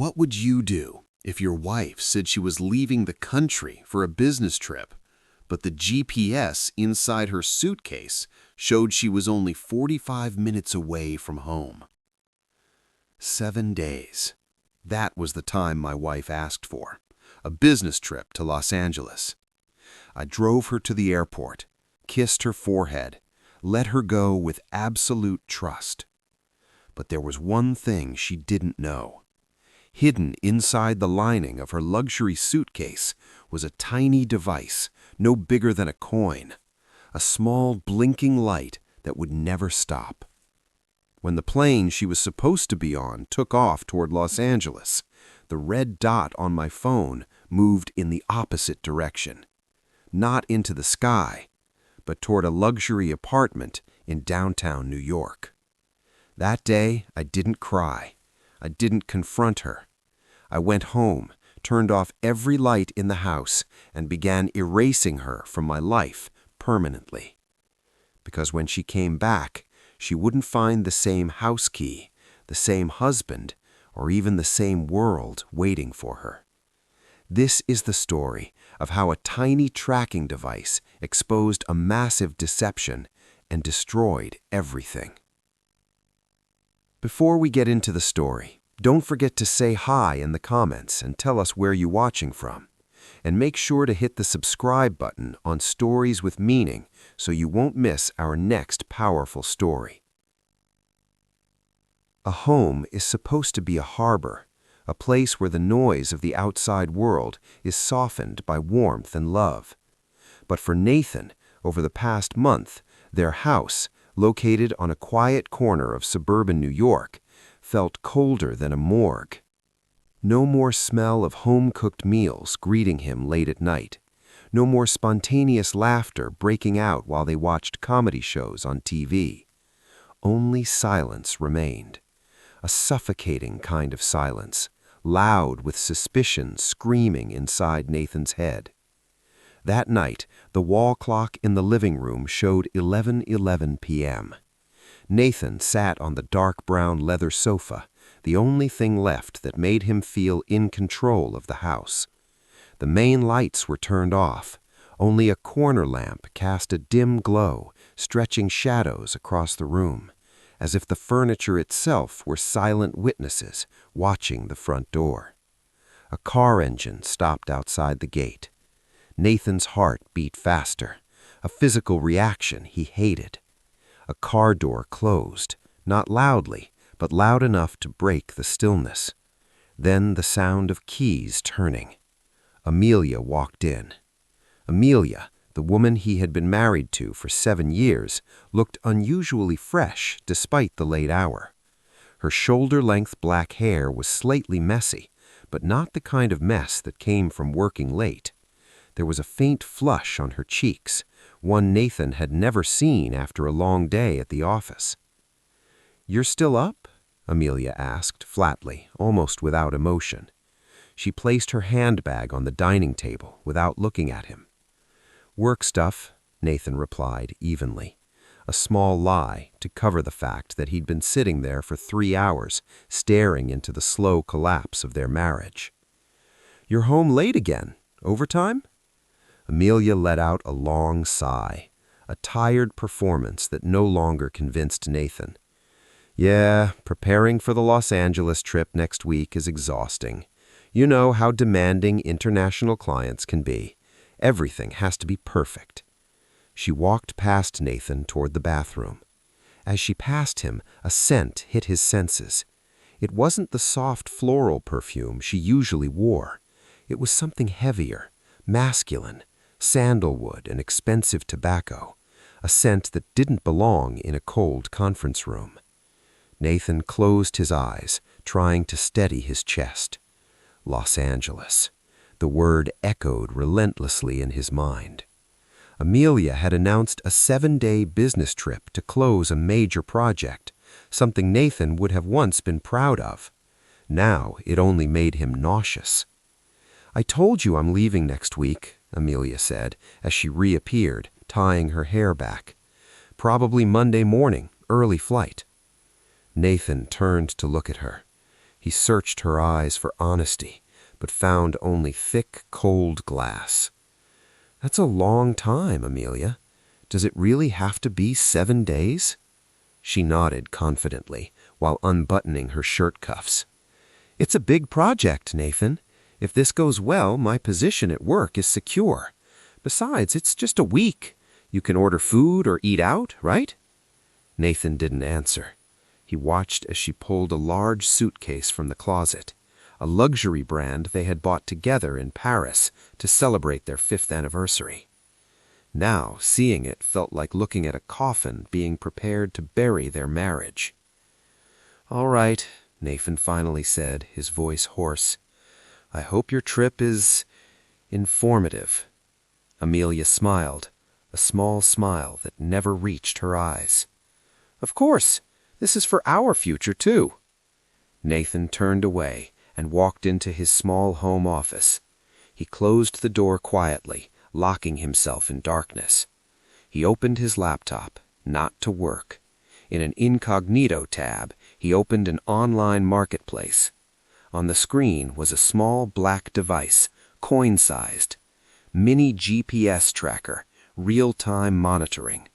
What would you do if your wife said she was leaving the country for a business trip, but the GPS inside her suitcase showed she was only 45 minutes away from home? 7 days. That was the time my wife asked for. A business trip to Los Angeles. I drove her to the airport, kissed her forehead, let her go with absolute trust. But there was one thing she didn't know. Hidden inside the lining of her luxury suitcase was a tiny device, no bigger than a coin, a small blinking light that would never stop. When the plane she was supposed to be on took off toward Los Angeles, the red dot on my phone moved in the opposite direction. Not into the sky, but toward a luxury apartment in downtown New York. That day, I didn't cry. I didn't confront her. I went home, turned off every light in the house, and began erasing her from my life permanently. Because when she came back, she wouldn't find the same house key, the same husband, or even the same world waiting for her. This is the story of how a tiny tracking device exposed a massive deception and destroyed everything. Before we get into the story, don't forget to say hi in the comments and tell us where you're watching from. And make sure to hit the subscribe button on Stories with Meaning so you won't miss our next powerful story. A home is supposed to be a harbor, a place where the noise of the outside world is softened by warmth and love. But for Nathan, over the past month, their house, located on a quiet corner of suburban New York, felt colder than a morgue. No more smell of home-cooked meals greeting him late at night. No more spontaneous laughter breaking out while they watched comedy shows on TV. Only silence remained. A suffocating kind of silence, loud with suspicion screaming inside Nathan's head. That night, the wall clock in the living room showed 11:11 p.m. Nathan sat on the dark brown leather sofa, the only thing left that made him feel in control of the house. The main lights were turned off. Only a corner lamp cast a dim glow, stretching shadows across the room, as if the furniture itself were silent witnesses watching the front door. A car engine stopped outside the gate. Nathan's heart beat faster, a physical reaction he hated. A car door closed, not loudly, but loud enough to break the stillness. Then the sound of keys turning. Amelia walked in. Amelia, the woman he had been married to for 7 years, looked unusually fresh despite the late hour. Her shoulder-length black hair was slightly messy, but not the kind of mess that came from working late. There was a faint flush on her cheeks, one Nathan had never seen after a long day at the office. "You're still up?" Amelia asked, flatly, almost without emotion. She placed her handbag on the dining table without looking at him. "Work stuff," Nathan replied evenly, a small lie to cover the fact that he'd been sitting there for 3 hours, staring into the slow collapse of their marriage. "You're home late again. Overtime?" Amelia let out a long sigh, a tired performance that no longer convinced Nathan. "Yeah, preparing for the Los Angeles trip next week is exhausting. You know how demanding international clients can be. Everything has to be perfect." She walked past Nathan toward the bathroom. As she passed him, a scent hit his senses. It wasn't the soft floral perfume she usually wore. It was something heavier, masculine, sandalwood and expensive tobacco, a scent that didn't belong in a cold conference room. Nathan closed his eyes, trying to steady his chest. Los Angeles. The word echoed relentlessly in his mind. Amelia had announced a 7-day business trip to close a major project, something Nathan would have once been proud of. Now it only made him nauseous. "I told you I'm leaving next week," Amelia said, as she reappeared, tying her hair back. "Probably Monday morning, early flight." Nathan turned to look at her. He searched her eyes for honesty, but found only thick, cold glass. "That's a long time, Amelia. Does it really have to be 7 days?" She nodded confidently while unbuttoning her shirt cuffs. "It's a big project, Nathan. If this goes well, my position at work is secure. Besides, it's just a week. You can order food or eat out, right?" Nathan didn't answer. He watched as she pulled a large suitcase from the closet, a luxury brand they had bought together in Paris to celebrate their 5th anniversary. Now, seeing it felt like looking at a coffin being prepared to bury their marriage. "All right," Nathan finally said, his voice hoarse. "I hope your trip is informative." Amelia smiled, a small smile that never reached her eyes. "Of course. This is for our future, too." Nathan turned away and walked into his small home office. He closed the door quietly, locking himself in darkness. He opened his laptop, not to work. In an incognito tab, he opened an online marketplace. On the screen was a small black device, coin-sized. Mini GPS tracker, real-time monitoring.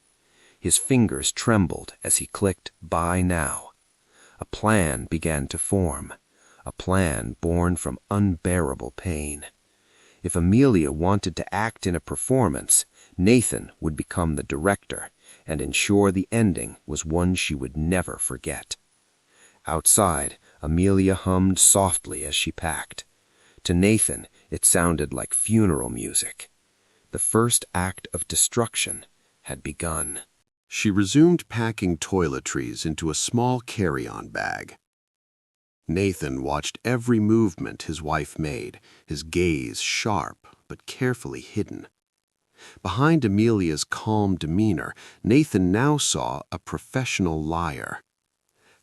His fingers trembled as he clicked Buy Now. A plan began to form, a plan born from unbearable pain. If Amelia wanted to act in a performance, Nathan would become the director and ensure the ending was one she would never forget. Outside, Amelia hummed softly as she packed. To Nathan, it sounded like funeral music. The first act of destruction had begun. She resumed packing toiletries into a small carry-on bag. Nathan watched every movement his wife made, his gaze sharp but carefully hidden. Behind Amelia's calm demeanor, Nathan now saw a professional liar.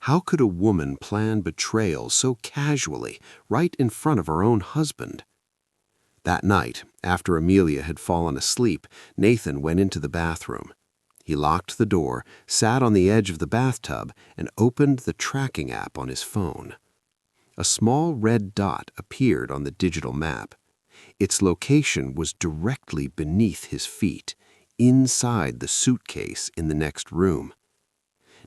How could a woman plan betrayal so casually, right in front of her own husband? That night, after Amelia had fallen asleep, Nathan went into the bathroom. He locked the door, sat on the edge of the bathtub, and opened the tracking app on his phone. A small red dot appeared on the digital map. Its location was directly beneath his feet, inside the suitcase in the next room.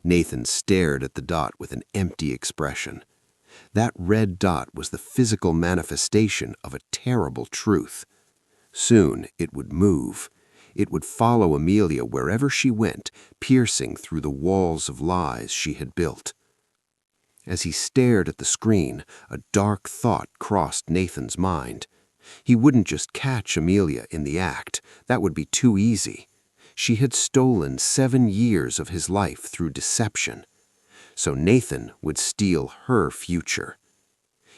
Nathan stared at the dot with an empty expression. That red dot was the physical manifestation of a terrible truth. Soon it would move. It would follow Amelia wherever she went, piercing through the walls of lies she had built. As he stared at the screen, a dark thought crossed Nathan's mind. He wouldn't just catch Amelia in the act. That would be too easy. She had stolen 7 years of his life through deception. So Nathan would steal her future.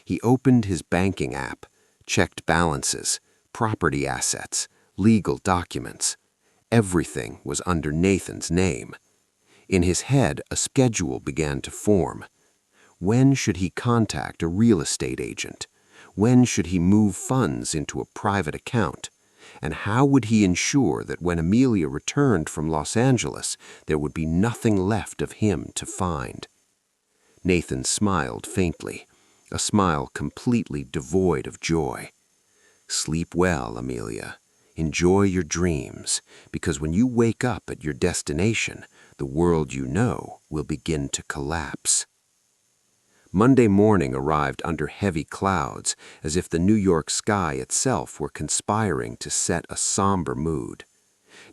He opened his banking app, checked balances, property assets, legal documents. Everything was under Nathan's name. In his head, a schedule began to form. When should he contact a real estate agent? When should he move funds into a private account? And how would he ensure that when Amelia returned from Los Angeles, there would be nothing left of him to find? Nathan smiled faintly, a smile completely devoid of joy. "Sleep well, Amelia. Enjoy your dreams, because when you wake up at your destination, the world you know will begin to collapse." Monday morning arrived under heavy clouds, as if the New York sky itself were conspiring to set a somber mood.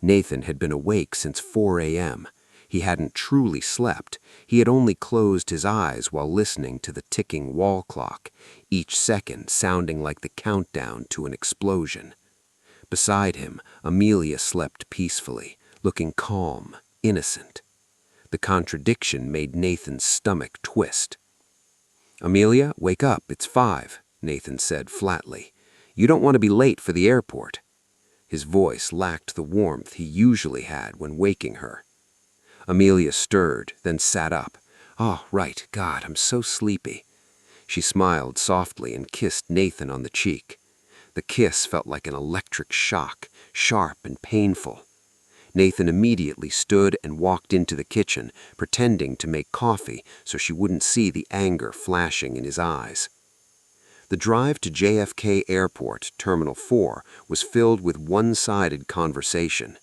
Nathan had been awake since 4 a.m. He hadn't truly slept. He had only closed his eyes while listening to the ticking wall clock, each second sounding like the countdown to an explosion. Beside him, Amelia slept peacefully, looking calm, innocent. The contradiction made Nathan's stomach twist. "Amelia, wake up, it's 5, Nathan said flatly. "You don't want to be late for the airport." His voice lacked the warmth he usually had when waking her. Amelia stirred, then sat up. "Oh, right, God, I'm so sleepy." She smiled softly and kissed Nathan on the cheek. The kiss felt like an electric shock, sharp and painful. Nathan immediately stood and walked into the kitchen, pretending to make coffee so she wouldn't see the anger flashing in his eyes. The drive to JFK Airport, Terminal 4, was filled with one-sided conversation.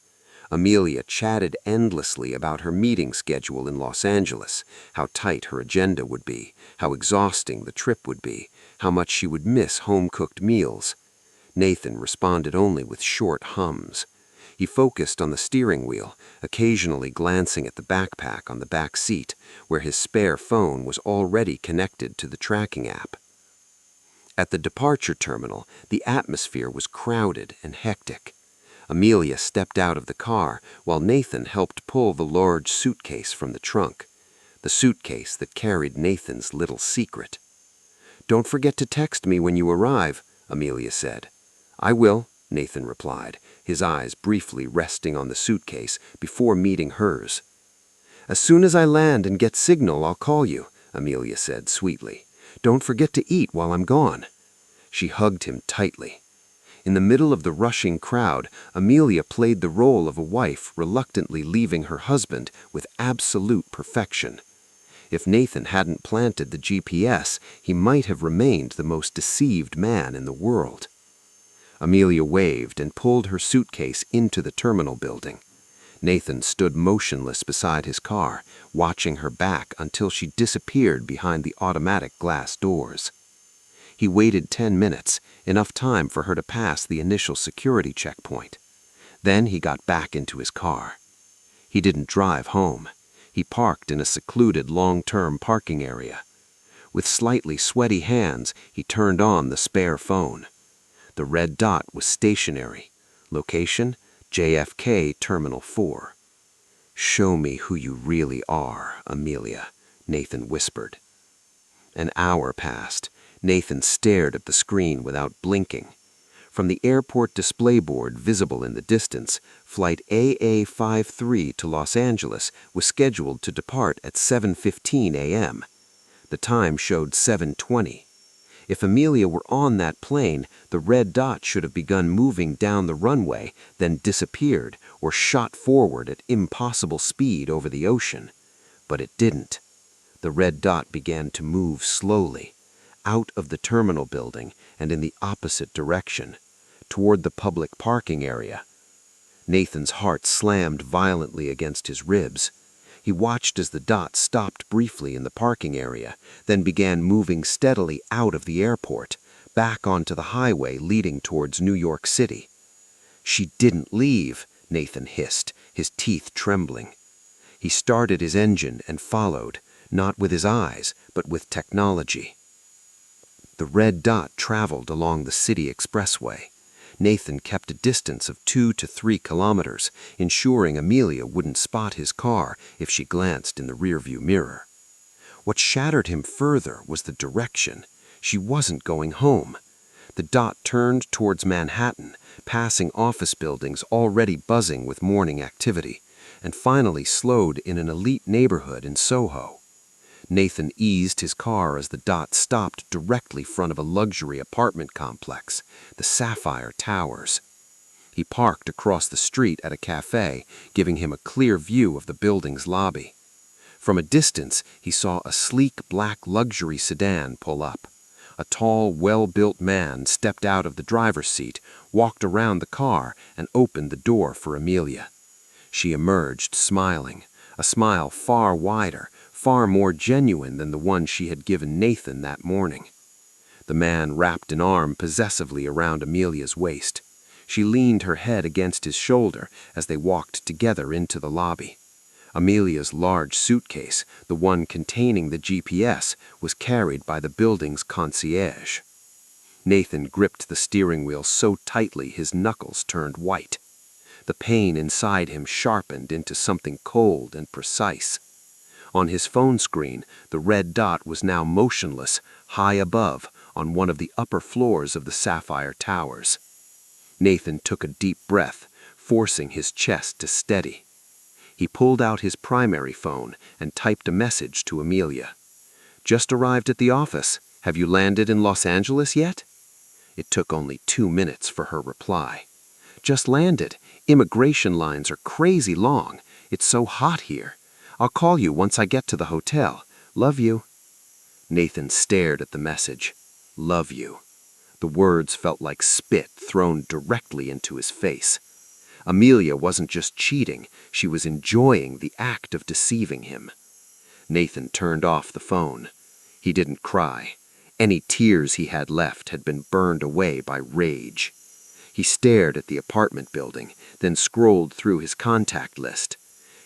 Amelia chatted endlessly about her meeting schedule in Los Angeles, how tight her agenda would be, how exhausting the trip would be, how much she would miss home-cooked meals. Nathan responded only with short hums. He focused on the steering wheel, occasionally glancing at the backpack on the back seat, where his spare phone was already connected to the tracking app. At the departure terminal, the atmosphere was crowded and hectic. Amelia stepped out of the car while Nathan helped pull the large suitcase from the trunk, the suitcase that carried Nathan's little secret. "Don't forget to text me when you arrive," Amelia said. "I will," Nathan replied, his eyes briefly resting on the suitcase before meeting hers. "As soon as I land and get signal, I'll call you," Amelia said sweetly. "Don't forget to eat while I'm gone." She hugged him tightly. In the middle of the rushing crowd, Amelia played the role of a wife reluctantly leaving her husband with absolute perfection. If Nathan hadn't planted the GPS, he might have remained the most deceived man in the world. Amelia waved and pulled her suitcase into the terminal building. Nathan stood motionless beside his car, watching her back until she disappeared behind the automatic glass doors. He waited 10 minutes, enough time for her to pass the initial security checkpoint. Then he got back into his car. He didn't drive home. He parked in a secluded long-term parking area. With slightly sweaty hands, he turned on the spare phone. The red dot was stationary. Location, JFK Terminal 4. "Show me who you really are, Amelia," Nathan whispered. An hour passed. Nathan stared at the screen without blinking. From the airport display board visible in the distance, flight AA53 to Los Angeles was scheduled to depart at 7:15 a.m. The time showed 7:20. If Amelia were on that plane, the red dot should have begun moving down the runway, then disappeared or shot forward at impossible speed over the ocean. But it didn't. The red dot began to move slowly, out of the terminal building and in the opposite direction, toward the public parking area. Nathan's heart slammed violently against his ribs. He watched as the dot stopped briefly in the parking area, then began moving steadily out of the airport, back onto the highway leading towards New York City. "She didn't leave," Nathan hissed, his teeth trembling. He started his engine and followed, not with his eyes, but with technology. The red dot traveled along the city expressway. Nathan kept a distance of 2 to 3 kilometers, ensuring Amelia wouldn't spot his car if she glanced in the rearview mirror. What shattered him further was the direction. She wasn't going home. The dot turned towards Manhattan, passing office buildings already buzzing with morning activity, and finally slowed in an elite neighborhood in Soho. Nathan eased his car as the dot stopped directly in front of a luxury apartment complex, the Sapphire Towers. He parked across the street at a cafe, giving him a clear view of the building's lobby. From a distance, he saw a sleek black luxury sedan pull up. A tall, well-built man stepped out of the driver's seat, walked around the car, and opened the door for Amelia. She emerged smiling, a smile far wider, far more genuine than the one she had given Nathan that morning. The man wrapped an arm possessively around Amelia's waist. She leaned her head against his shoulder as they walked together into the lobby. Amelia's large suitcase, the one containing the GPS, was carried by the building's concierge. Nathan gripped the steering wheel so tightly his knuckles turned white. The pain inside him sharpened into something cold and precise. On his phone screen, the red dot was now motionless, high above, on one of the upper floors of the Sapphire Towers. Nathan took a deep breath, forcing his chest to steady. He pulled out his primary phone and typed a message to Amelia. "Just arrived at the office. Have you landed in Los Angeles yet?" It took only 2 minutes for her reply. "Just landed. Immigration lines are crazy long. It's so hot here. I'll call you once I get to the hotel. Love you." Nathan stared at the message. Love you. The words felt like spit thrown directly into his face. Amelia wasn't just cheating, she was enjoying the act of deceiving him. Nathan turned off the phone. He didn't cry. Any tears he had left had been burned away by rage. He stared at the apartment building, then scrolled through his contact list.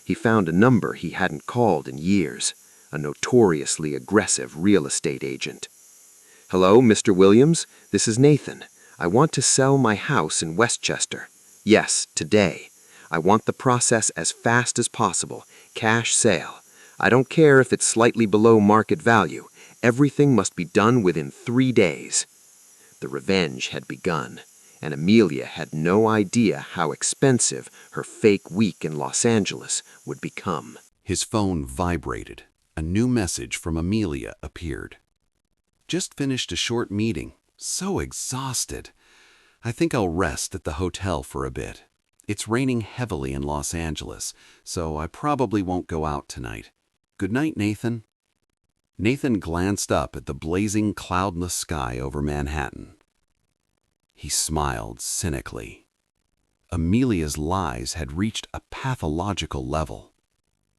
He found a number he hadn't called in years, a notoriously aggressive real estate agent. "Hello, Mr. Williams. This is Nathan. I want to sell my house in Westchester. Yes, today. I want the process as fast as possible. Cash sale. I don't care if it's slightly below market value. Everything must be done within 3 days." The revenge had begun, and Amelia had no idea how expensive her fake week in Los Angeles would become. His phone vibrated. A new message from Amelia appeared. "Just finished a short meeting. So exhausted. I think I'll rest at the hotel for a bit. It's raining heavily in Los Angeles, so I probably won't go out tonight. Good night, Nathan." Nathan glanced up at the blazing cloudless sky over Manhattan. He smiled cynically. Amelia's lies had reached a pathological level.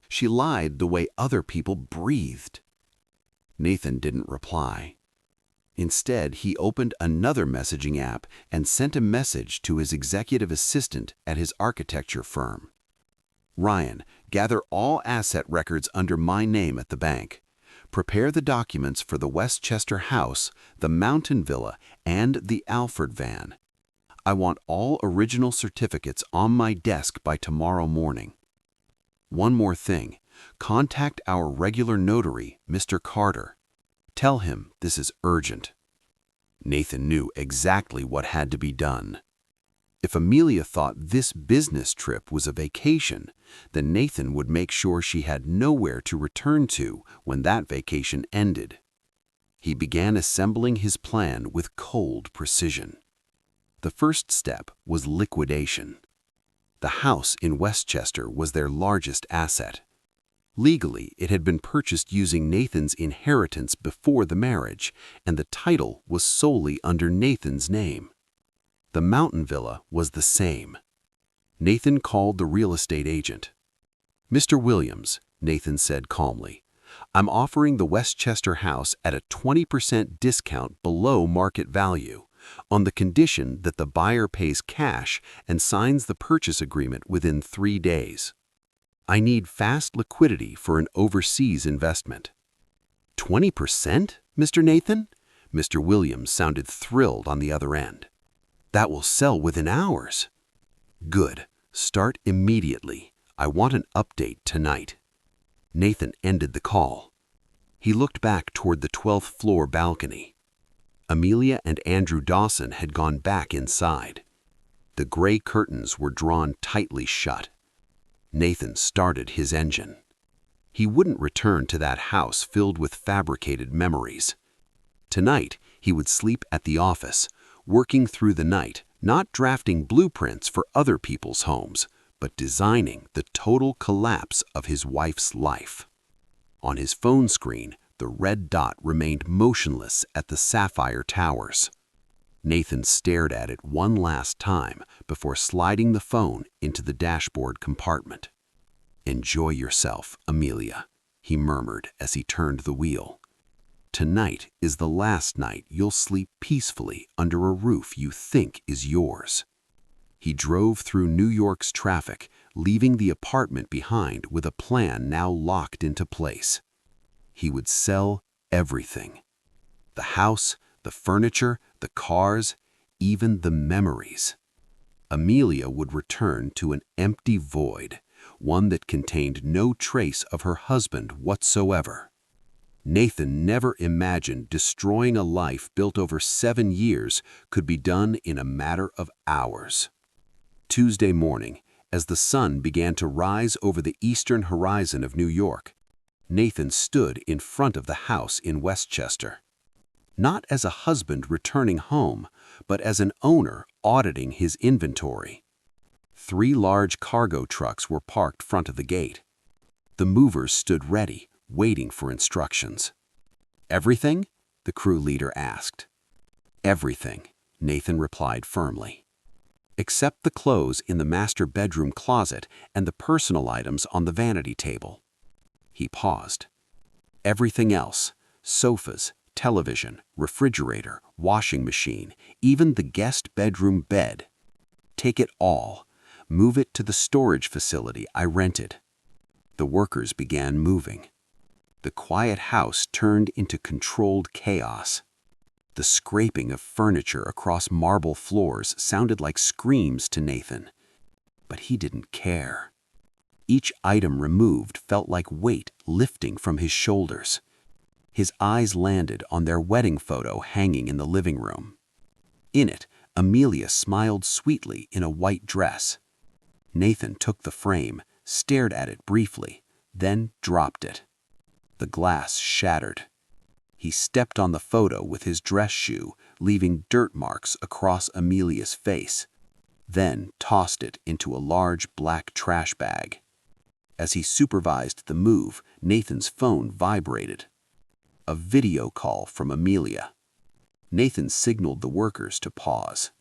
She lied the way other people breathed. Nathan didn't reply. Instead, he opened another messaging app and sent a message to his executive assistant at his architecture firm. "Ryan, gather all asset records under my name at the bank. Prepare the documents for the Westchester house, the Mountain Villa, and the Alford van. I want all original certificates on my desk by tomorrow morning. One more thing. Contact our regular notary, Mr. Carter. Tell him this is urgent." Nathan knew exactly what had to be done. If Amelia thought this business trip was a vacation, then Nathan would make sure she had nowhere to return to when that vacation ended. He began assembling his plan with cold precision. The first step was liquidation. The house in Westchester was their largest asset. Legally, it had been purchased using Nathan's inheritance before the marriage, and the title was solely under Nathan's name. The Mountain Villa was the same. Nathan called the real estate agent. "Mr. Williams," Nathan said calmly, "I'm offering the Westchester house at a 20% discount below market value, on the condition that the buyer pays cash and signs the purchase agreement within 3 days. I need fast liquidity for an overseas investment." "20%, Mr. Nathan?" Mr. Williams sounded thrilled on the other end. "That will sell within hours." "Good. Start immediately. I want an update tonight." Nathan ended the call. He looked back toward the 12th floor balcony. Amelia and Andrew Dawson had gone back inside. The gray curtains were drawn tightly shut. Nathan started his engine. He wouldn't return to that house filled with fabricated memories. Tonight, he would sleep at the office, working through the night, not drafting blueprints for other people's homes, but designing the total collapse of his wife's life. On his phone screen, the red dot remained motionless at the Sapphire Towers. Nathan stared at it one last time before sliding the phone into the dashboard compartment. "Enjoy yourself, Amelia," he murmured as he turned the wheel. "Tonight is the last night you'll sleep peacefully under a roof you think is yours." He drove through New York's traffic, leaving the apartment behind with a plan now locked into place. He would sell everything. The house, the furniture, the cars, even the memories. Amelia would return to an empty void, one that contained no trace of her husband whatsoever. Nathan never imagined destroying a life built over 7 years could be done in a matter of hours. Tuesday morning, as the sun began to rise over the eastern horizon of New York, Nathan stood in front of the house in Westchester. Not as a husband returning home, but as an owner auditing his inventory. 3 large cargo trucks were parked front of the gate. The movers stood ready, waiting for instructions. "Everything?" the crew leader asked. "Everything," Nathan replied firmly. "Except the clothes in the master bedroom closet and the personal items on the vanity table." He paused. "Everything else, sofas, television, refrigerator, washing machine, even the guest bedroom bed. Take it all. Move it to the storage facility I rented." The workers began moving. The quiet house turned into controlled chaos. The scraping of furniture across marble floors sounded like screams to Nathan. But he didn't care. Each item removed felt like weight lifting from his shoulders. His eyes landed on their wedding photo hanging in the living room. In it, Amelia smiled sweetly in a white dress. Nathan took the frame, stared at it briefly, then dropped it. The glass shattered. He stepped on the photo with his dress shoe, leaving dirt marks across Amelia's face, then tossed it into a large black trash bag. As he supervised the move, Nathan's phone vibrated. A video call from Amelia. Nathan signaled the workers to pause.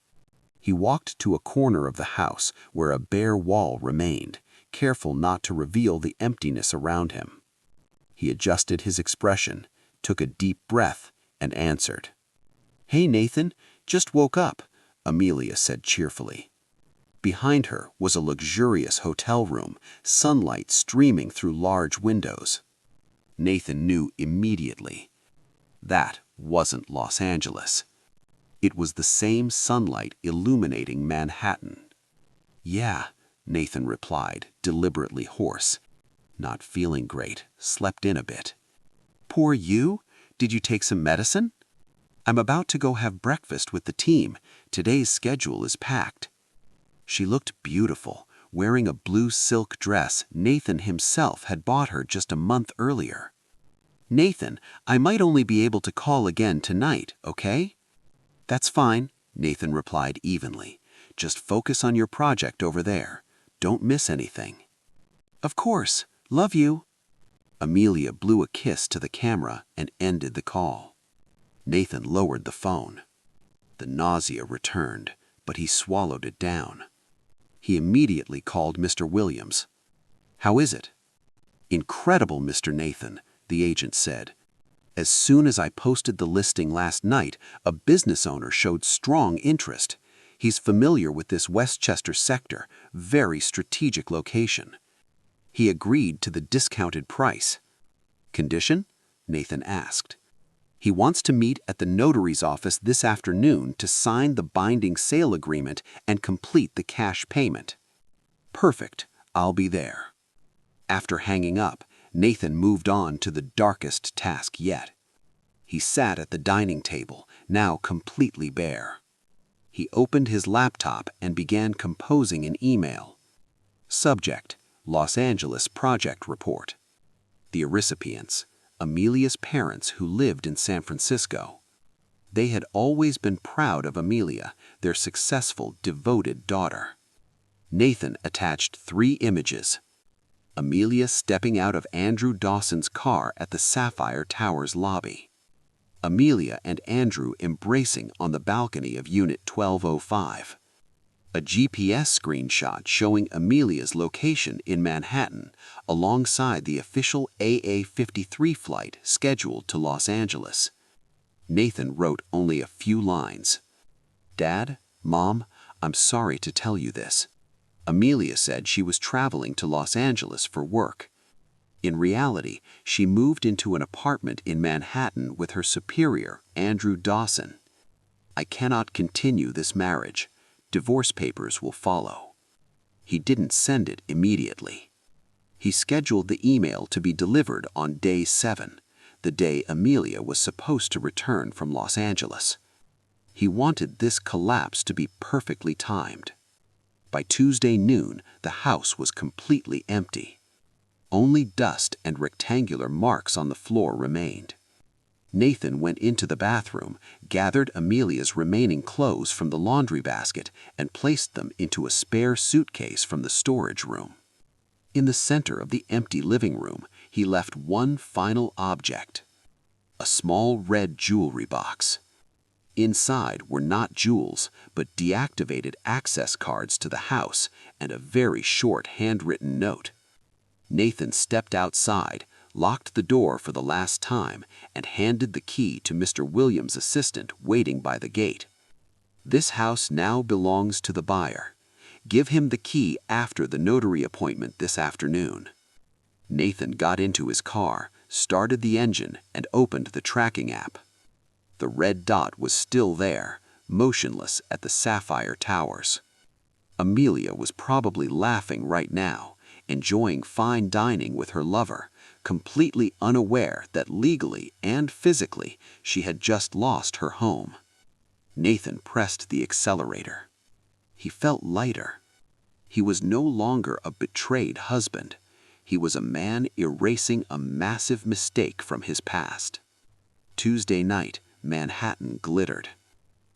He walked to a corner of the house where a bare wall remained, careful not to reveal the emptiness around him. He adjusted his expression, took a deep breath, and answered. "Hey, Nathan, just woke up," Amelia said cheerfully. Behind her was a luxurious hotel room, sunlight streaming through large windows. Nathan knew immediately. That wasn't Los Angeles. It was the same sunlight illuminating Manhattan. "Yeah," Nathan replied, deliberately hoarse. "Not feeling great, slept in a bit." "Poor you? Did you take some medicine?" "I'm about to go have breakfast with the team. Today's schedule is packed." She looked beautiful, wearing a blue silk dress Nathan himself had bought her just a month earlier. "Nathan, I might only be able to call again tonight, okay?" "That's fine," Nathan replied evenly. "Just focus on your project over there. Don't miss anything." "Of course. Love you." Amelia blew a kiss to the camera and ended the call. Nathan lowered the phone. The nausea returned, but he swallowed it down. He immediately called Mr. Williams. "How is it?" "Incredible, Mr. Nathan," the agent said. "As soon as I posted the listing last night, a business owner showed strong interest. He's familiar with this Westchester sector, very strategic location. He agreed to the discounted price." "Condition?" Nathan asked. "He wants to meet at the notary's office this afternoon to sign the binding sale agreement and complete the cash payment." "Perfect. I'll be there." After hanging up, Nathan moved on to the darkest task yet. He sat at the dining table, now completely bare. He opened his laptop and began composing an email. Subject: Los Angeles Project Report. The recipients: Amelia's parents who lived in San Francisco. They had always been proud of Amelia, their successful, devoted daughter. Nathan attached 3 images. Amelia stepping out of Andrew Dawson's car at the Sapphire Towers lobby. Amelia and Andrew embracing on the balcony of Unit 1205. A GPS screenshot showing Amelia's location in Manhattan alongside the official AA-53 flight scheduled to Los Angeles. Nathan wrote only a few lines. "Dad, Mom, I'm sorry to tell you this. Amelia said she was traveling to Los Angeles for work. In reality, she moved into an apartment in Manhattan with her superior, Andrew Dawson. I cannot continue this marriage. Divorce papers will follow." He didn't send it immediately. He scheduled the email to be delivered on day 7, the day Amelia was supposed to return from Los Angeles. He wanted this collapse to be perfectly timed. By Tuesday noon, the house was completely empty. Only dust and rectangular marks on the floor remained. Nathan went into the bathroom, gathered Amelia's remaining clothes from the laundry basket, and placed them into a spare suitcase from the storage room. In the center of the empty living room, he left one final object: a small red jewelry box. Inside were not jewels, but deactivated access cards to the house and a very short handwritten note. Nathan stepped outside, locked the door for the last time, and handed the key to Mr. Williams' assistant waiting by the gate. This house now belongs to the buyer. Give him the key after the notary appointment this afternoon. Nathan got into his car, started the engine, and opened the tracking app. The red dot was still there, motionless at the Sapphire Towers. Amelia was probably laughing right now, enjoying fine dining with her lover, completely unaware that legally and physically she had just lost her home. Nathan pressed the accelerator. He felt lighter. He was no longer a betrayed husband. He was a man erasing a massive mistake from his past. Tuesday night, Manhattan glittered.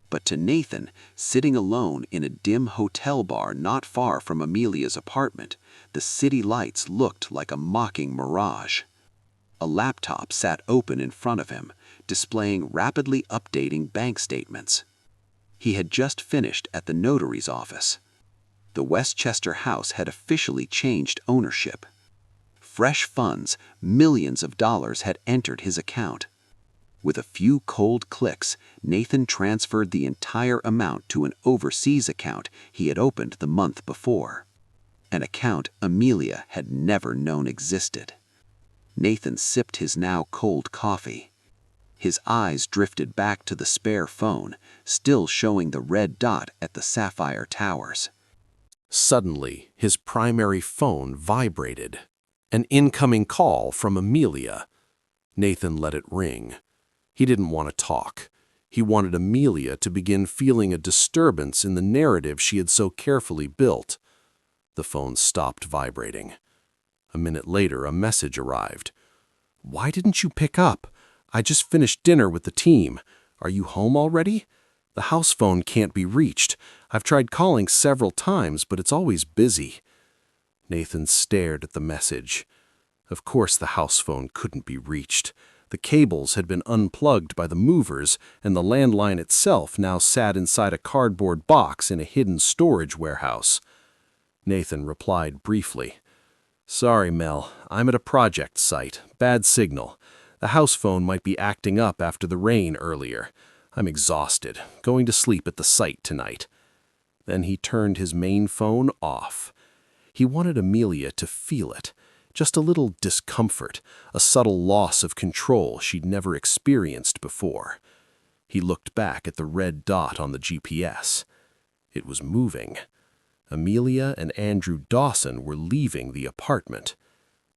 But to Nathan, sitting alone in a dim hotel bar not far from Amelia's apartment, the city lights looked like a mocking mirage. A laptop sat open in front of him, displaying rapidly updating bank statements. He had just finished at the notary's office. The Westchester house had officially changed ownership. Fresh funds, millions of dollars, had entered his account. With a few cold clicks, Nathan transferred the entire amount to an overseas account he had opened the month before, an account Amelia had never known existed. Nathan sipped his now cold coffee. His eyes drifted back to the spare phone, still showing the red dot at the Sapphire Towers. Suddenly, his primary phone vibrated. An incoming call from Amelia. Nathan let it ring. He didn't want to talk. He wanted Amelia to begin feeling a disturbance in the narrative she had so carefully built. The phone stopped vibrating. A minute later, a message arrived. "Why didn't you pick up? I just finished dinner with the team. Are you home already? The house phone can't be reached. I've tried calling several times, but it's always busy." Nathan stared at the message. Of course the house phone couldn't be reached. The cables had been unplugged by the movers, and the landline itself now sat inside a cardboard box in a hidden storage warehouse. Nathan replied briefly. "Sorry, Mel. I'm at a project site. Bad signal. The house phone might be acting up after the rain earlier. I'm exhausted. Going to sleep at the site tonight." Then he turned his main phone off. He wanted Amelia to feel it. Just a little discomfort, a subtle loss of control she'd never experienced before. He looked back at the red dot on the GPS. It was moving. Amelia and Andrew Dawson were leaving the apartment.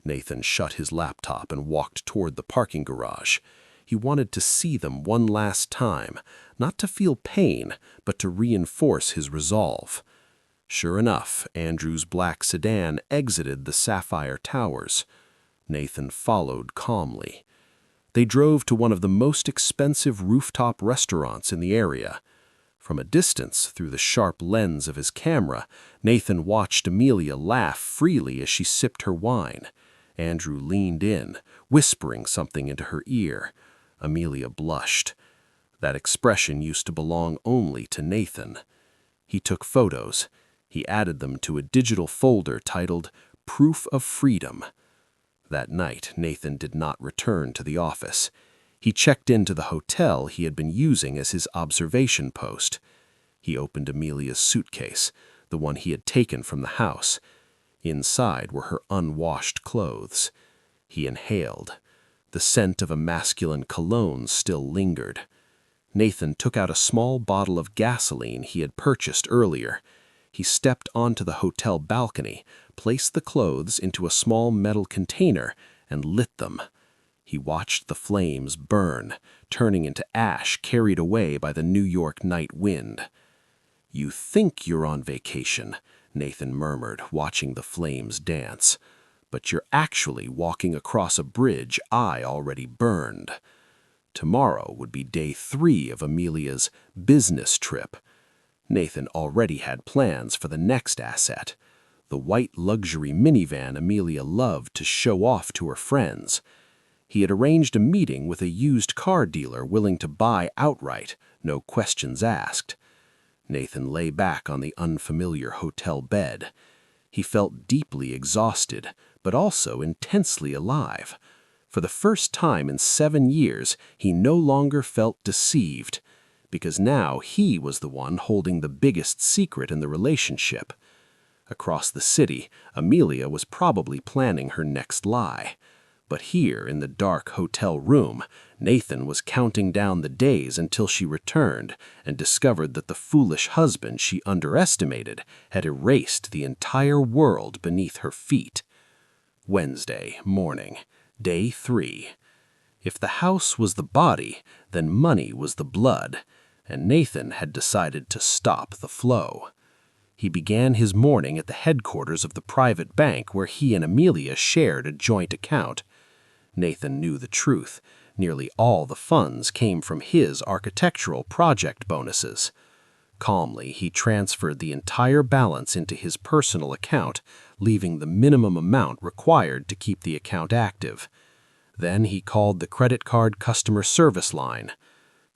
Nathan shut his laptop and walked toward the parking garage. He wanted to see them one last time, not to feel pain, but to reinforce his resolve. Sure enough, Andrew's black sedan exited the Sapphire Towers. Nathan followed calmly. They drove to one of the most expensive rooftop restaurants in the area. From a distance, through the sharp lens of his camera, Nathan watched Amelia laugh freely as she sipped her wine. Andrew leaned in, whispering something into her ear. Amelia blushed. That expression used to belong only to Nathan. He took photos. He added them to a digital folder titled Proof of Freedom. That night, Nathan did not return to the office. He checked into the hotel he had been using as his observation post. He opened Amelia's suitcase, the one he had taken from the house. Inside were her unwashed clothes. He inhaled. The scent of a masculine cologne still lingered. Nathan took out a small bottle of gasoline he had purchased earlier. He stepped onto the hotel balcony, placed the clothes into a small metal container, and lit them. He watched the flames burn, turning into ash carried away by the New York night wind. "You think you're on vacation," Nathan murmured, watching the flames dance. "But you're actually walking across a bridge I already burned." Tomorrow would be day 3 of Amelia's business trip. Nathan already had plans for the next asset, the white luxury minivan Amelia loved to show off to her friends. He had arranged a meeting with a used car dealer willing to buy outright, no questions asked. Nathan lay back on the unfamiliar hotel bed. He felt deeply exhausted, but also intensely alive. For the first time in 7 years, he no longer felt deceived, because now he was the one holding the biggest secret in the relationship. Across the city, Amelia was probably planning her next lie. But here, in the dark hotel room, Nathan was counting down the days until she returned and discovered that the foolish husband she underestimated had erased the entire world beneath her feet. Wednesday morning, day 3. If the house was the body, then money was the blood, and Nathan had decided to stop the flow. He began his morning at the headquarters of the private bank where he and Amelia shared a joint account. Nathan knew the truth. Nearly all the funds came from his architectural project bonuses. Calmly, he transferred the entire balance into his personal account, leaving the minimum amount required to keep the account active. Then he called the credit card customer service line.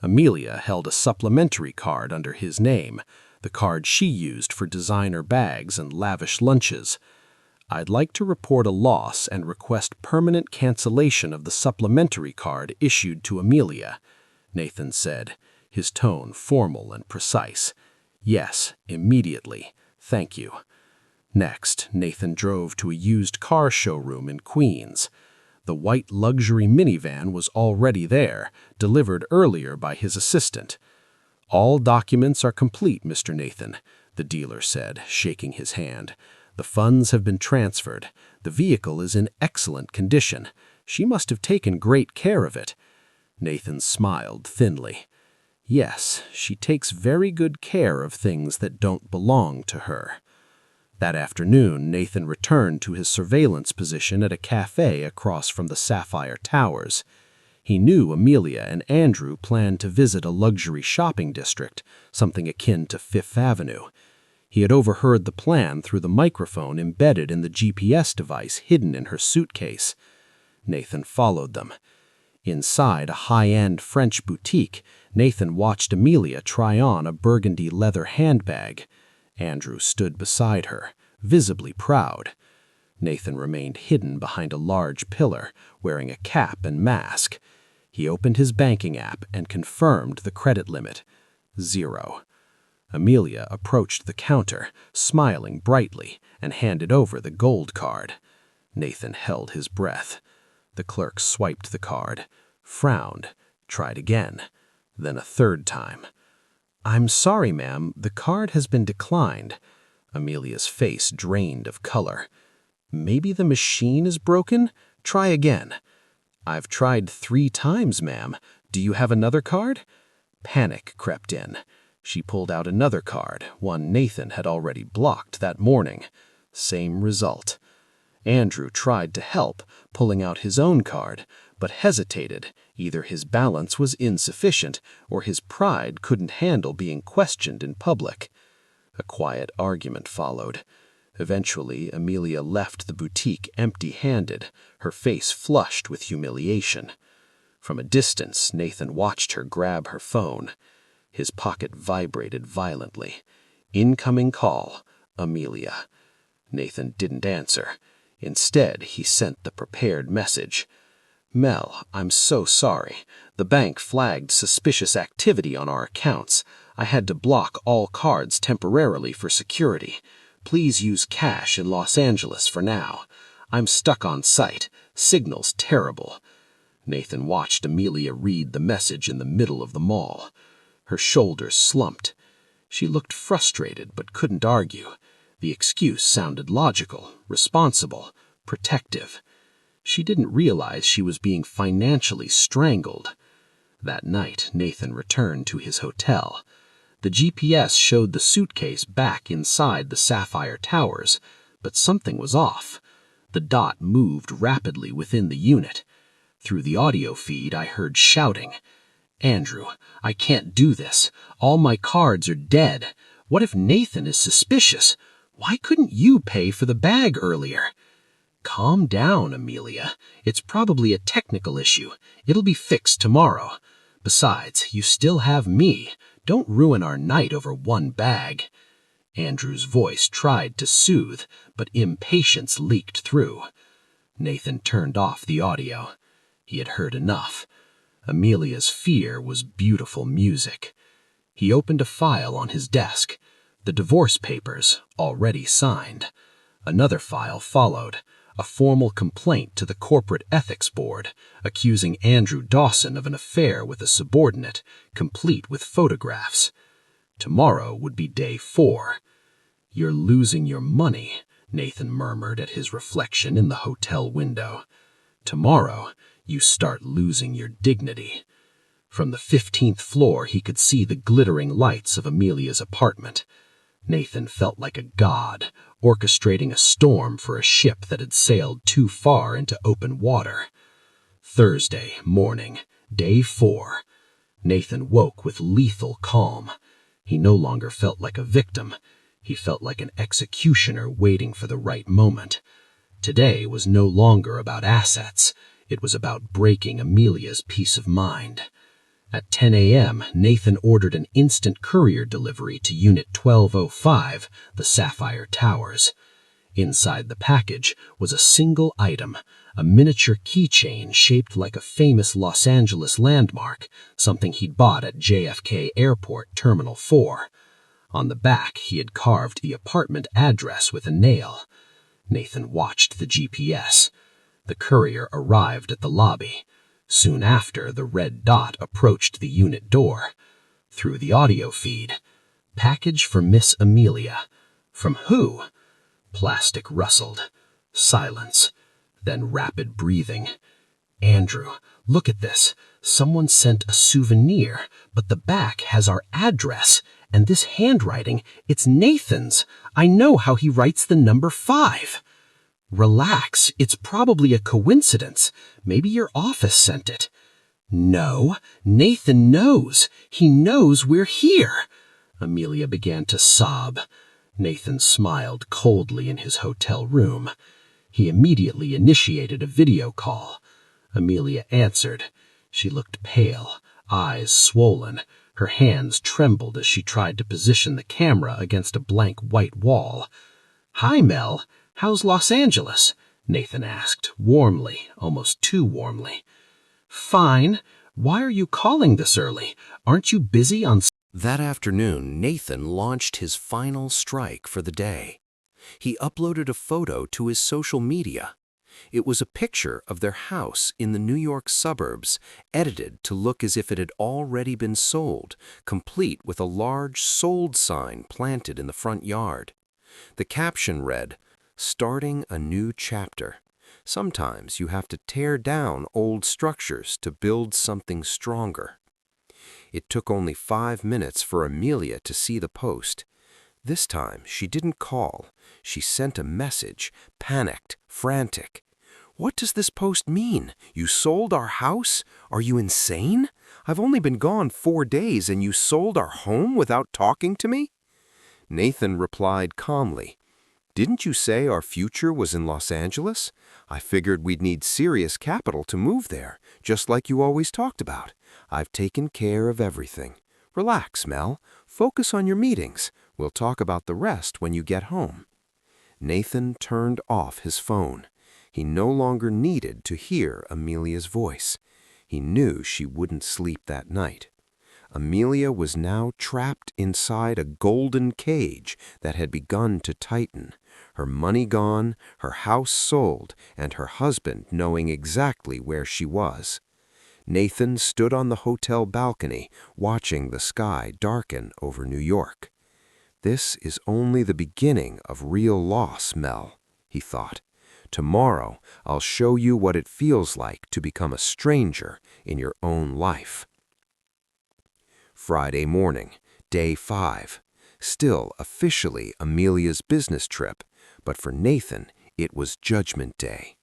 Amelia held a supplementary card under his name, the card she used for designer bags and lavish lunches. "I'd like to report a loss and request permanent cancellation of the supplementary card issued to Amelia," Nathan said, his tone formal and precise. "Yes, immediately. Thank you." Next, Nathan drove to a used car showroom in Queens. The white luxury minivan was already there, delivered earlier by his assistant. "All documents are complete, Mr. Nathan," the dealer said, shaking his hand. "The funds have been transferred. The vehicle is in excellent condition. She must have taken great care of it." Nathan smiled thinly. "Yes, she takes very good care of things that don't belong to her." That afternoon, Nathan returned to his surveillance position at a cafe across from the Sapphire Towers. He knew Amelia and Andrew planned to visit a luxury shopping district, something akin to Fifth Avenue. He had overheard the plan through the microphone embedded in the GPS device hidden in her suitcase. Nathan followed them. Inside a high-end French boutique, Nathan watched Amelia try on a burgundy leather handbag. Andrew stood beside her, visibly proud. Nathan remained hidden behind a large pillar, wearing a cap and mask. He opened his banking app and confirmed the credit limit. 0. Amelia approached the counter, smiling brightly, and handed over the gold card. Nathan held his breath. The clerk swiped the card, frowned, tried again, then a third time. "I'm sorry, ma'am, the card has been declined." Amelia's face drained of color. "Maybe the machine is broken? Try again." "I've tried 3 times, ma'am. Do you have another card?" Panic crept in. She pulled out another card, one Nathan had already blocked that morning. Same result. Andrew tried to help, pulling out his own card, but hesitated. Either his balance was insufficient, or his pride couldn't handle being questioned in public. A quiet argument followed. Eventually, Amelia left the boutique empty-handed, her face flushed with humiliation. From a distance, Nathan watched her grab her phone. His pocket vibrated violently. Incoming call, Amelia. Nathan didn't answer. Instead, he sent the prepared message. "Mel, I'm so sorry. The bank flagged suspicious activity on our accounts. I had to block all cards temporarily for security. Please use cash in Los Angeles for now. I'm stuck on site. Signal's terrible." Nathan watched Amelia read the message in the middle of the mall. Her shoulders slumped. She looked frustrated but couldn't argue. The excuse sounded logical, responsible, protective. She didn't realize she was being financially strangled. That night, Nathan returned to his hotel. The GPS showed the suitcase back inside the Sapphire Towers, but something was off. The dot moved rapidly within the unit. Through the audio feed, I heard shouting. "Andrew, I can't do this. All my cards are dead. What if Nathan is suspicious? Why couldn't you pay for the bag earlier?" "Calm down, Amelia. It's probably a technical issue. It'll be fixed tomorrow. Besides, you still have me. Don't ruin our night over one bag." Andrew's voice tried to soothe, but impatience leaked through. Nathan turned off the audio. He had heard enough. Amelia's fear was beautiful music. He opened a file on his desk. The divorce papers, already signed. Another file followed, a formal complaint to the Corporate Ethics Board, accusing Andrew Dawson of an affair with a subordinate, complete with photographs. Tomorrow would be day 4. "You're losing your money," Nathan murmured at his reflection in the hotel window. "Tomorrow, you start losing your dignity." From the 15th floor, he could see the glittering lights of Amelia's apartment. Nathan felt like a god, orchestrating a storm for a ship that had sailed too far into open water. Thursday morning, day 4. Nathan woke with lethal calm. He no longer felt like a victim. He felt like an executioner waiting for the right moment. Today was no longer about assets. It was about breaking Amelia's peace of mind. At 10 a.m., Nathan ordered an instant courier delivery to Unit 1205, the Sapphire Towers. Inside the package was a single item, a miniature keychain shaped like a famous Los Angeles landmark, something he'd bought at JFK Airport Terminal 4. On the back, he had carved the apartment address with a nail. Nathan watched the GPS. The courier arrived at the lobby. Soon after, the red dot approached the unit door. Through the audio feed, "Package for Miss Amelia." From who? Plastic rustled. Silence. Then rapid breathing. "Andrew, look at this. Someone sent a souvenir, but the back has our address. And this handwriting, it's Nathan's. I know how he writes the number 5. "Relax, it's probably a coincidence. Maybe your office sent it." "No, Nathan knows. He knows we're here." Amelia began to sob. Nathan smiled coldly in his hotel room. He immediately initiated a video call. Amelia answered. She looked pale, eyes swollen. Her hands trembled as she tried to position the camera against a blank white wall. "Hi, Mel. How's Los Angeles?" Nathan asked, warmly, almost too warmly. "Fine. Why are you calling this early? Aren't you busy on..." That afternoon, Nathan launched his final strike for the day. He uploaded a photo to his social media. It was a picture of their house in the New York suburbs, edited to look as if it had already been sold, complete with a large sold sign planted in the front yard. The caption read, "Starting a new chapter. Sometimes you have to tear down old structures to build something stronger." It took only 5 minutes for Amelia to see the post. This time, she didn't call. She sent a message, panicked, frantic. "What does this post mean? You sold our house? Are you insane? I've only been gone 4 days and you sold our home without talking to me?" Nathan replied calmly, "Didn't you say our future was in Los Angeles? I figured we'd need serious capital to move there, just like you always talked about. I've taken care of everything. Relax, Mel. Focus on your meetings. We'll talk about the rest when you get home." Nathan turned off his phone. He no longer needed to hear Amelia's voice. He knew she wouldn't sleep that night. Amelia was now trapped inside a golden cage that had begun to tighten, her money gone, her house sold, and her husband knowing exactly where she was. Nathan stood on the hotel balcony, watching the sky darken over New York. "This is only the beginning of real loss, Mel," he thought. "Tomorrow, I'll show you what it feels like to become a stranger in your own life." Friday morning, day 5. Still officially Amelia's business trip, but for Nathan, it was Judgment Day.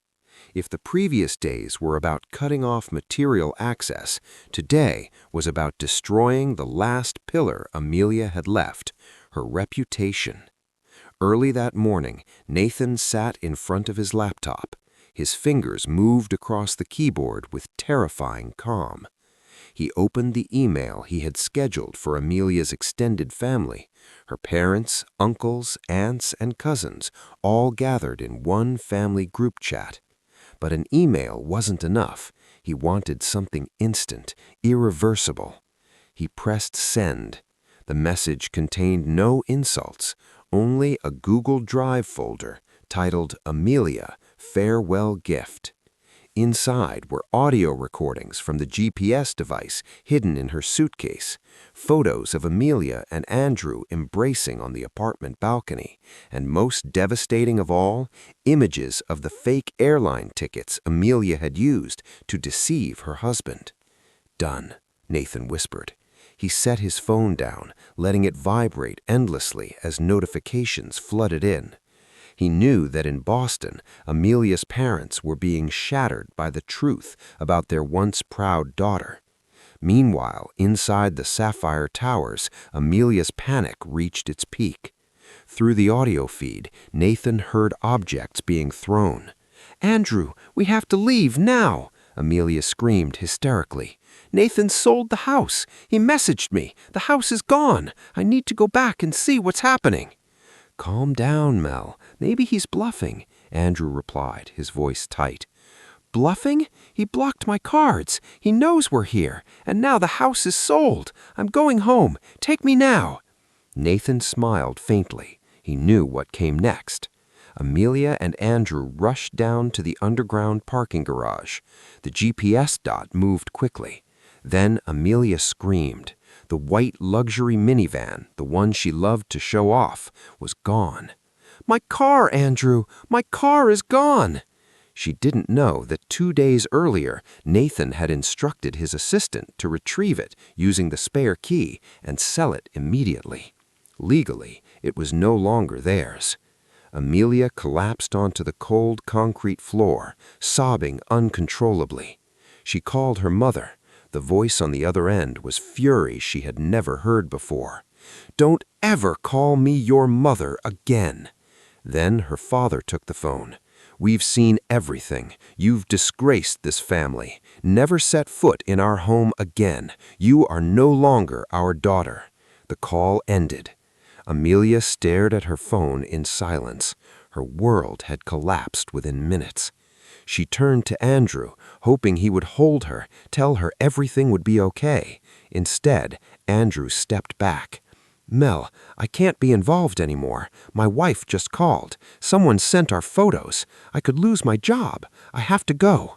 If the previous days were about cutting off material access, today was about destroying the last pillar Amelia had left, her reputation. Early that morning, Nathan sat in front of his laptop. His fingers moved across the keyboard with terrifying calm. He opened the email he had scheduled for Amelia's extended family. Her parents, uncles, aunts, and cousins all gathered in one family group chat. But an email wasn't enough. He wanted something instant, irreversible. He pressed send. The message contained no insults, only a Google Drive folder titled Amelia, Farewell Gift. Inside were audio recordings from the GPS device hidden in her suitcase, photos of Amelia and Andrew embracing on the apartment balcony, and most devastating of all, images of the fake airline tickets Amelia had used to deceive her husband. "Done," Nathan whispered. He set his phone down, letting it vibrate endlessly as notifications flooded in. He knew that in Boston, Amelia's parents were being shattered by the truth about their once proud daughter. Meanwhile, inside the Sapphire Towers, Amelia's panic reached its peak. Through the audio feed, Nathan heard objects being thrown. "Andrew, we have to leave now!" Amelia screamed hysterically. "Nathan sold the house. He messaged me. The house is gone. I need to go back and see what's happening." "Calm down, Mel. Maybe he's bluffing," Andrew replied, his voice tight. "Bluffing? He blocked my cards. He knows we're here. And now the house is sold. I'm going home. Take me now." Nathan smiled faintly. He knew what came next. Amelia and Andrew rushed down to the underground parking garage. The GPS dot moved quickly. Then Amelia screamed. The white luxury minivan, the one she loved to show off, was gone. "My car, Andrew! My car is gone!" She didn't know that 2 days earlier, Nathan had instructed his assistant to retrieve it using the spare key and sell it immediately. Legally, it was no longer theirs. Amelia collapsed onto the cold concrete floor, sobbing uncontrollably. She called her mother. The voice on the other end was fury she had never heard before. "Don't ever call me your mother again." Then her father took the phone. "We've seen everything. You've disgraced this family. Never set foot in our home again. You are no longer our daughter." The call ended. Amelia stared at her phone in silence. Her world had collapsed within minutes. She turned to Andrew, hoping he would hold her, tell her everything would be okay. Instead, Andrew stepped back. "Mel, I can't be involved anymore. My wife just called. Someone sent our photos. I could lose my job. I have to go."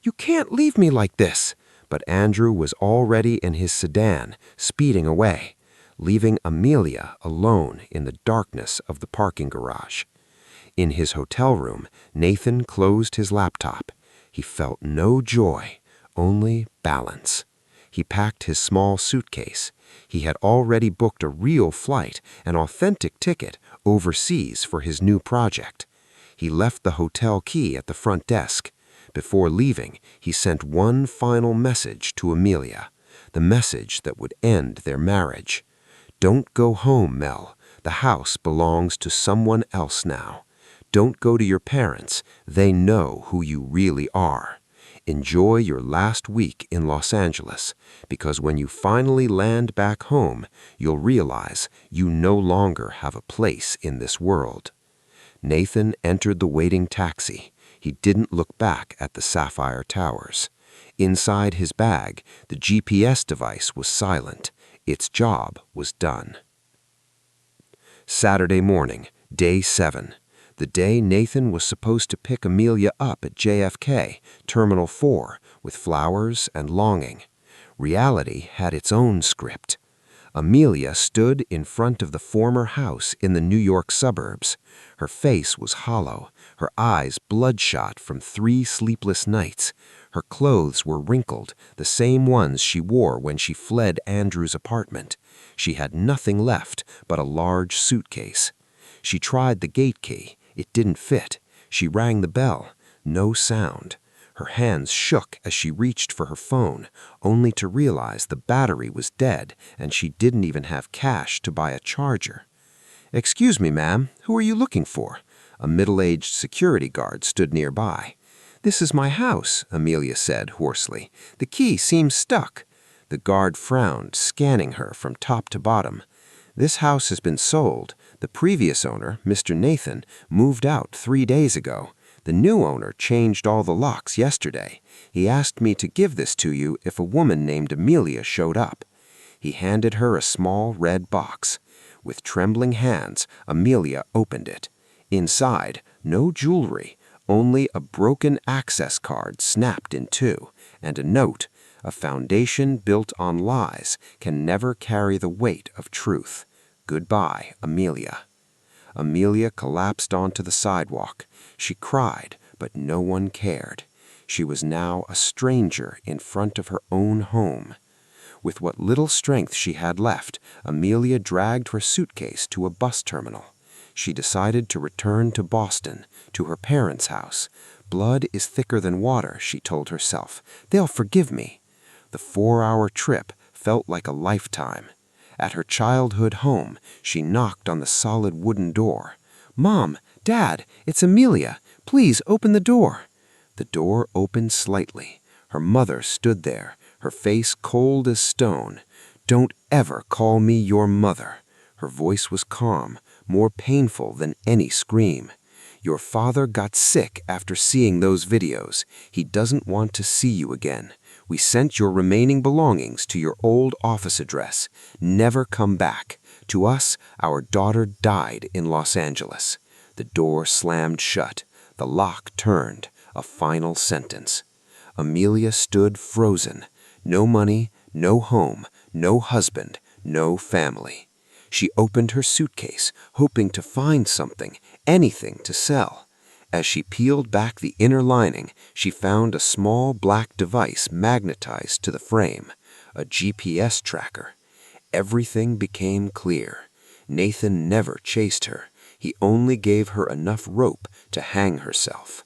"You can't leave me like this." But Andrew was already in his sedan, speeding away, leaving Amelia alone in the darkness of the parking garage. In his hotel room, Nathan closed his laptop. He felt no joy, only balance. He packed his small suitcase. He had already booked a real flight, an authentic ticket, overseas for his new project. He left the hotel key at the front desk. Before leaving, he sent one final message to Amelia, the message that would end their marriage. "Don't go home, Mel. The house belongs to someone else now. Don't go to your parents. They know who you really are. Enjoy your last week in Los Angeles, because when you finally land back home, you'll realize you no longer have a place in this world." Nathan entered the waiting taxi. He didn't look back at the Sapphire Towers. Inside his bag, the GPS device was silent. Its job was done. Saturday morning, day 7. The day Nathan was supposed to pick Amelia up at JFK, Terminal 4, with flowers and longing. Reality had its own script. Amelia stood in front of the former house in the New York suburbs. Her face was hollow, her eyes bloodshot from 3 sleepless nights. Her clothes were wrinkled, the same ones she wore when she fled Andrew's apartment. She had nothing left but a large suitcase. She tried the gate key. It didn't fit. She rang the bell. No sound. Her hands shook as she reached for her phone, only to realize the battery was dead and she didn't even have cash to buy a charger. "Excuse me, ma'am, who are you looking for?" A middle-aged security guard stood nearby. "This is my house," Amelia said hoarsely. "The key seems stuck." The guard frowned, scanning her from top to bottom. "This house has been sold. The previous owner, Mr. Nathan, moved out 3 days ago. The new owner changed all the locks yesterday. He asked me to give this to you if a woman named Amelia showed up." He handed her a small red box. With trembling hands, Amelia opened it. Inside, no jewelry, only a broken access card snapped in two, and a note: "A foundation built on lies can never carry the weight of truth. Goodbye, Amelia." Amelia collapsed onto the sidewalk. She cried, but no one cared. She was now a stranger in front of her own home. With what little strength she had left, Amelia dragged her suitcase to a bus terminal. She decided to return to Boston, to her parents' house. "Blood is thicker than water," she told herself. "They'll forgive me." The 4-hour trip felt like a lifetime. At her childhood home, she knocked on the solid wooden door. "Mom, Dad, it's Amelia. Please open the door." The door opened slightly. Her mother stood there, her face cold as stone. "Don't ever call me your mother." Her voice was calm, more painful than any scream. "Your father got sick after seeing those videos. He doesn't want to see you again. We sent your remaining belongings to your old office address. Never come back. To us, our daughter died in Los Angeles." The door slammed shut. The lock turned. A final sentence. Amelia stood frozen. No money, no home, no husband, no family. She opened her suitcase, hoping to find something, anything to sell. As she peeled back the inner lining, she found a small black device magnetized to the frame, a GPS tracker. Everything became clear. Nathan never chased her. He only gave her enough rope to hang herself.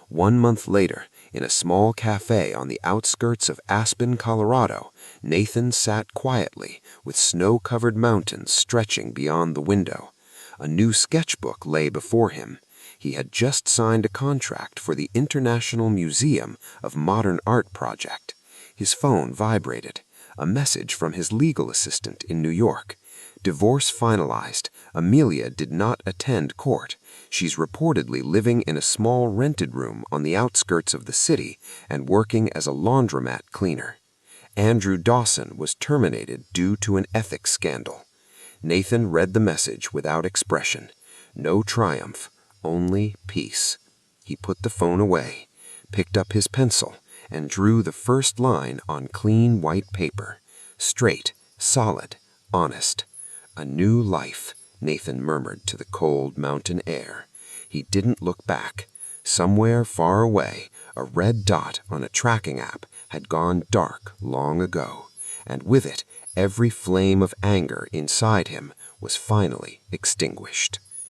1 month later, in a small cafe on the outskirts of Aspen, Colorado, Nathan sat quietly, with snow-covered mountains stretching beyond the window. A new sketchbook lay before him. He had just signed a contract for the International Museum of Modern Art project. His phone vibrated. A message from his legal assistant in New York. "Divorce finalized. Amelia did not attend court. She's reportedly living in a small rented room on the outskirts of the city and working as a laundromat cleaner." Andrew Dawson was terminated due to an ethics scandal. Nathan read the message without expression. No triumph, only peace. He put the phone away, picked up his pencil, and drew the first line on clean white paper. Straight, solid, honest. "A new life," Nathan murmured to the cold mountain air. He didn't look back. Somewhere far away, a red dot on a tracking app had gone dark long ago, and with it, every flame of anger inside him was finally extinguished.